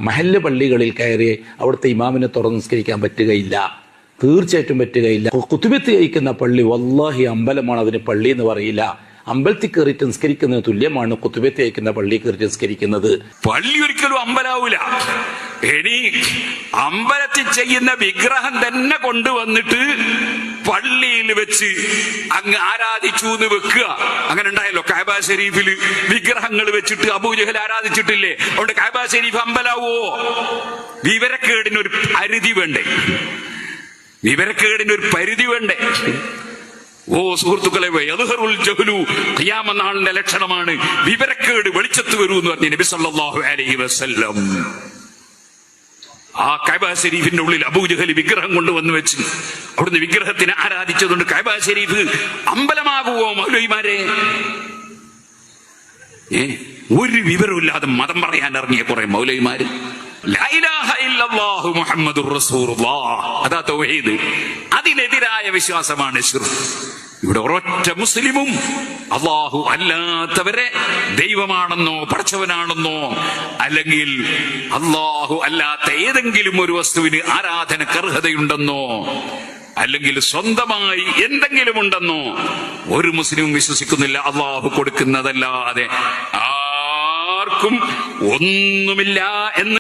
മഹല്ല് പള്ളികളിൽ കയറി അവിടുത്തെ ഇമാമിനെ തുറന്ന് നിസ്കരിക്കാൻ പറ്റുകയില്ല, തീർച്ചയായിട്ടും പറ്റുകയില്ല. കുത്തുബത്ത് കഴിക്കുന്ന പള്ളി വല്ലാഹി അമ്പലമാണ്, അതിന് പള്ളി എന്ന് പറയില്ല. അമ്പലത്തിൽ കയറിയിട്ട് നിസ്കരിക്കുന്നതിന് തുല്യമാണ് കുത്തുബത്ത് കഴിക്കുന്ന പള്ളി കയറിയിട്ട് നിസ്കരിക്കുന്നത്. പള്ളി ഒരിക്കലും അമ്പലാവൂല. ഇനി അമ്പലത്തിൽ ചെയ്യുന്ന വിഗ്രഹം തന്നെ കൊണ്ടുവന്നിട്ട് പള്ളിയിൽ വെച്ച് അങ്ങ് ആരാധിച്ചു എന്ന് വെക്കുക. അങ്ങനെ ഉണ്ടായല്ലോ കഅബ ശരീഫിൽ വിഗ്രഹങ്ങൾ വെച്ചിട്ട് അബൂജഹൽ ആരാധിച്ചിട്ടില്ലേ? അതുകൊണ്ട് കഅബ ശരീഫ് അമ്പലാവോ? വിവരക്കേടിനൊരു പരിധി വേണ്ടേ? വിവരക്കേടിനൊരു പരിധി വേണ്ടേ? ഓ സുഹൃത്തുക്കളെ, ഖിയാമത്ത് നാളിന്റെ ലക്ഷണമാണ് വിവരക്കേട് വെളിച്ചത്ത് വരൂ എന്ന് പറഞ്ഞ നബി സല്ലല്ലാഹു അലൈഹി വസല്ലം. ആ കഅബ ശരീഫിന്റെ ഉള്ളിൽ അബൂജഹൽ വിഗ്രഹം കൊണ്ടുവന്ന് വെച്ച് അവിടുന്ന് വിഗ്രഹത്തിനെ ആരാധിച്ചതുകൊണ്ട് കഅബ ശരീഫ് അമ്പലമാകുവോ മൗലവിമാരെ? ഒരു വിവരമില്ലാതെ മതം പറയാൻ ഇറങ്ങിയ കുറെ മൗലവിമാര്. ലാ ഇലാഹ ഇല്ലല്ലാഹു മുഹമ്മദുർ റസൂലുള്ളാഹ്, അതാ തൗഹീദ്. അതിനെതിരായ വിശ്വാസമാണ് ശിർക്ക്. ഇവിടെ ഒരൊറ്റ മുസ്ലിമും അല്ലാഹു അല്ലാത്തവരെ ദൈവമാണെന്നോ പടച്ചവനാണെന്നോ അല്ലെങ്കിൽ അല്ലാഹു അല്ലാത്ത ഏതെങ്കിലും ഒരു വസ്തുവിന് ആരാധനക്ക് അർഹതയുണ്ടെന്നോ അല്ലെങ്കിൽ സ്വന്തമായി എന്തെങ്കിലും ഉണ്ടെന്നോ ഒരു മുസ്ലിമും വിശ്വസിക്കുന്നില്ല. അല്ലാഹു കൊടുക്കുന്നതല്ലാതെ ആർക്കും ഒന്നുമില്ല എന്ന്